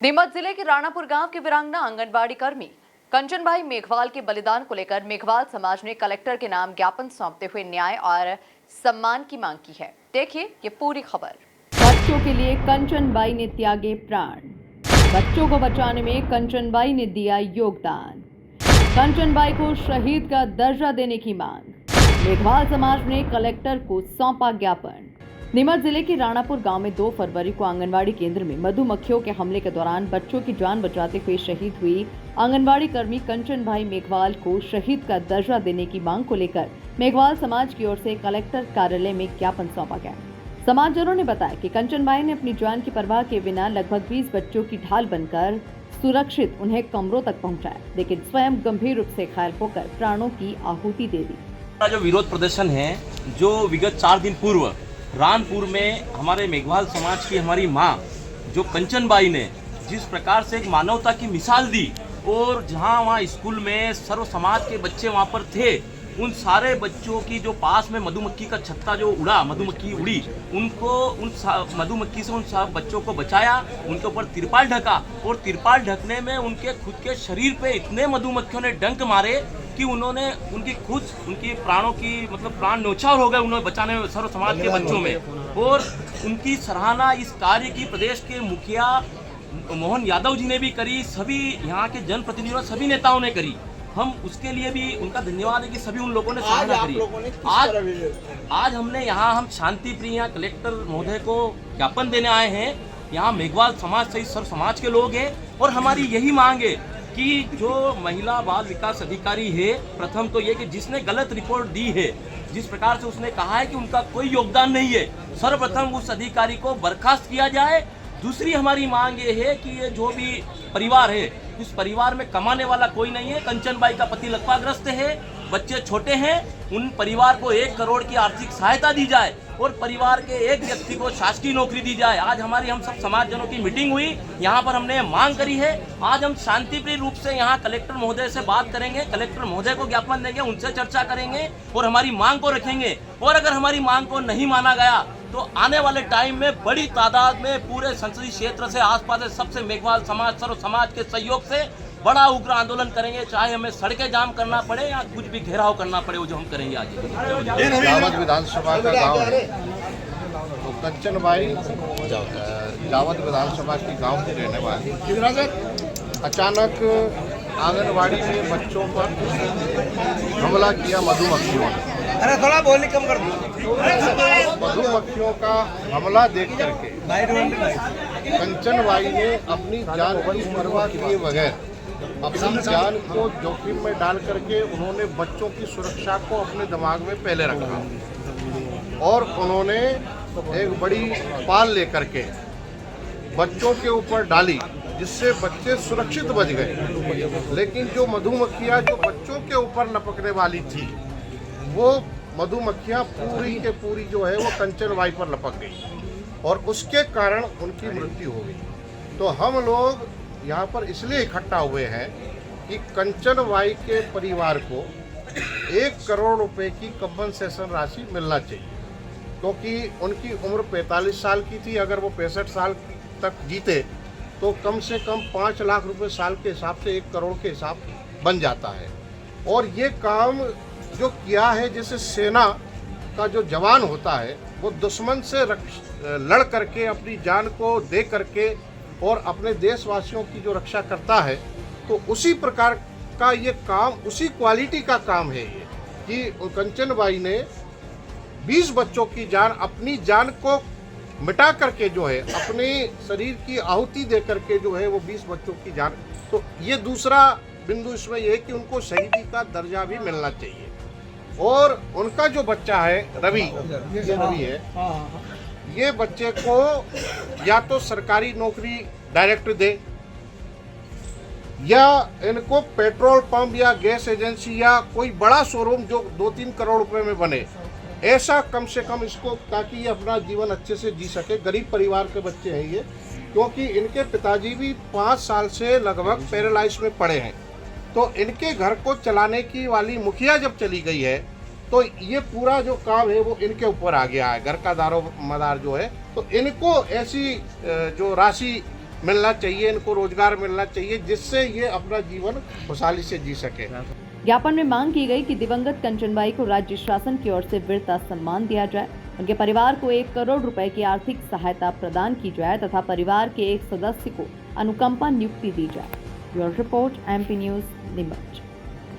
नीमच जिले के राणापुर गांव के वीरांगना आंगनबाड़ी कर्मी कंचनबाई मेघवाल के बलिदान को लेकर मेघवाल समाज ने कलेक्टर के नाम ज्ञापन सौंपते हुए न्याय और सम्मान की मांग की है। देखिए ये पूरी खबर। बच्चों के लिए कंचनबाई ने त्यागे प्राण, बच्चों को बचाने में कंचनबाई ने दिया योगदान, कंचनबाई को शहीद का दर्जा देने की मांग, मेघवाल समाज ने कलेक्टर को सौंपा ज्ञापन। नीमच जिले के राणापुर गांव में 2 फरवरी को आंगनबाड़ी केंद्र में मधुमक्खियों के हमले के दौरान बच्चों की जान बचाते हुए शहीद हुई आंगनबाड़ी कर्मी कंचनबाई मेघवाल को शहीद का दर्जा देने की मांग को लेकर मेघवाल समाज की ओर से कलेक्टर कार्यालय में ज्ञापन सौंपा गया। समाजजनों ने बताया कि कंचनबाई ने अपनी जान की परवाह किए बिना लगभग 20 बच्चों की ढाल बनकर सुरक्षित उन्हें कमरों तक पहुंचाया, लेकिन स्वयं गंभीर रूप से घायल होकर प्राणों की आहुति दे दी। जो विरोध प्रदर्शन है, जो विगत 4 दिन पूर्व रानपुर में हमारे मेघवाल समाज की हमारी माँ जो कंचनबाई ने जिस प्रकार से एक मानवता की मिसाल दी और जहाँ वहाँ स्कूल में सर्व समाज के बच्चे वहाँ पर थे, उन सारे बच्चों की जो पास में मधुमक्खी का छत्ता जो उड़ा, मधुमक्खी उड़ी, उनको उन मधुमक्खी से उन सब बच्चों को बचाया, उनके ऊपर तिरपाल ढका और तिरपाल ढकने में उनके खुद के शरीर पे इतने मधुमक्खियों ने डंक मारे कि उन्होंने उनकी प्राणों की प्राण न्यौछावर हो गए उन्होंने बचाने में सर्व समाज के बच्चों में। और उनकी सराहना इस कार्य की प्रदेश के मुखिया मोहन यादव जी ने भी करी, सभी यहाँ के जनप्रतिनिधियों सभी नेताओं ने करी। हम उसके लिए भी उनका धन्यवाद है कि सभी उन लोगों ने सराहना करी। आज हमने यहाँ हम शांति प्रिय कलेक्टर महोदय को ज्ञापन देने आए हैं। यहाँ मेघवाल समाज सहित सर्व समाज के लोग हैं और हमारी यही मांग है कि जो महिला बाल विकास अधिकारी है, प्रथम तो ये कि जिसने गलत रिपोर्ट दी है, जिस प्रकार से उसने कहा है कि उनका कोई योगदान नहीं है, सर्वप्रथम उस अधिकारी को बर्खास्त किया जाए। दूसरी हमारी मांग ये है कि ये जो भी परिवार है, इस परिवार में कमाने वाला कोई नहीं है। कंचनबाई का पति लकवाग्रस्त है, बच्चे छोटे हैं, उन परिवार को 1 करोड़ की आर्थिक सहायता दी जाए और परिवार के एक व्यक्ति को शासकीय नौकरी दी जाए। आज हमारी हम सब समाजजनों की मीटिंग हुई, यहाँ पर हमने मांग करी है। आज हम शांतिप्रिय रूप से यहाँ कलेक्टर महोदय से बात करेंगे, कलेक्टर महोदय को ज्ञापन देंगे, उनसे चर्चा करेंगे और हमारी मांग को रखेंगे। और अगर हमारी मांग को नहीं माना गया तो आने वाले टाइम में बड़ी तादाद में पूरे संसदीय क्षेत्र से आसपास से सबसे मेघवाल समाज सर्व समाज के सहयोग से बड़ा उग्र आंदोलन करेंगे, चाहे हमें सड़कें जाम करना पड़े या कुछ भी घेराव करना पड़े, वो जो हम करेंगे। आज जावद विधानसभा का गांव है, तो कंचनबाई जावद विधानसभा की गांव की रहने वाली अचानक आंगनबाड़ी के बच्चों पर हमला किया मधुमक्खियों ने। अरे थोड़ा बोली कम कर दो। मधुमक्खियों का हमला देख करके कंचनबाई ने अपनी जान की परवाह किए बगैर अपनी जान को जोखिम में डाल करके उन्होंने बच्चों की सुरक्षा को अपने दिमाग में पहले रखा और उन्होंने एक बड़ी पाल लेकर के बच्चों के ऊपर डाली, जिससे बच्चे सुरक्षित बच गए। लेकिन जो मधुमक्खियाँ जो बच्चों के ऊपर लपकने वाली थी, वो मधुमक्खियाँ पूरी के पूरी जो है वो कंचनबाई पर लपक गई और उसके कारण उनकी मृत्यु हो गई। तो हम लोग यहाँ पर इसलिए इकट्ठा हुए हैं कि कंचनबाई के परिवार को 1 करोड़ रुपए की कंपनसेशन राशि मिलना चाहिए, क्योंकि उनकी उम्र 45 साल की थी। अगर वो 65 साल तक जीते तो कम से कम 5 लाख रुपए साल के हिसाब से 1 करोड़ के हिसाब बन जाता है। और ये काम जो किया है, जैसे सेना का जो जवान होता है वो दुश्मन से लड़ करके अपनी जान को दे करके और अपने देशवासियों की जो रक्षा करता है, तो उसी प्रकार का ये काम, उसी क्वालिटी का काम है ये कि कंचनबाई ने 20 बच्चों की जान, अपनी जान को मिटा करके जो है अपने शरीर की आहुति दे करके जो है वो 20 बच्चों की जान। तो ये दूसरा बिंदु इसमें यह है कि उनको शहीदी का दर्जा भी मिलना चाहिए। और उनका जो बच्चा है रवि, ये रवि है, ये बच्चे को या तो सरकारी नौकरी डायरेक्ट दे या इनको पेट्रोल पंप या गैस एजेंसी या कोई बड़ा शोरूम जो 2-3 करोड़ रुपए में बने, ऐसा कम से कम इसको, ताकि ये अपना जीवन अच्छे से जी सके। गरीब परिवार के बच्चे हैं ये, क्योंकि इनके पिताजी भी 5 साल से लगभग पैरालाइज में पड़े हैं। तो इनके घर को चलाने की वाली मुखिया जब चली गई है तो ये पूरा जो काम है वो इनके ऊपर आ गया है, घर का दारोमदार जो है। तो इनको ऐसी जो राशि मिलना चाहिए, इनको रोजगार मिलना चाहिए, जिससे ये अपना जीवन खुशहाली से जी सके। ज्ञापन में मांग की गई कि दिवंगत कंचनबाई को राज्य शासन की ओर से वीरता सम्मान दिया जाए, उनके परिवार को 1 करोड़ रुपए की आर्थिक सहायता प्रदान की जाए तथा परिवार के एक सदस्य को अनुकंपा नियुक्ति दी जाए। Bureau report, MP news, Neemuch.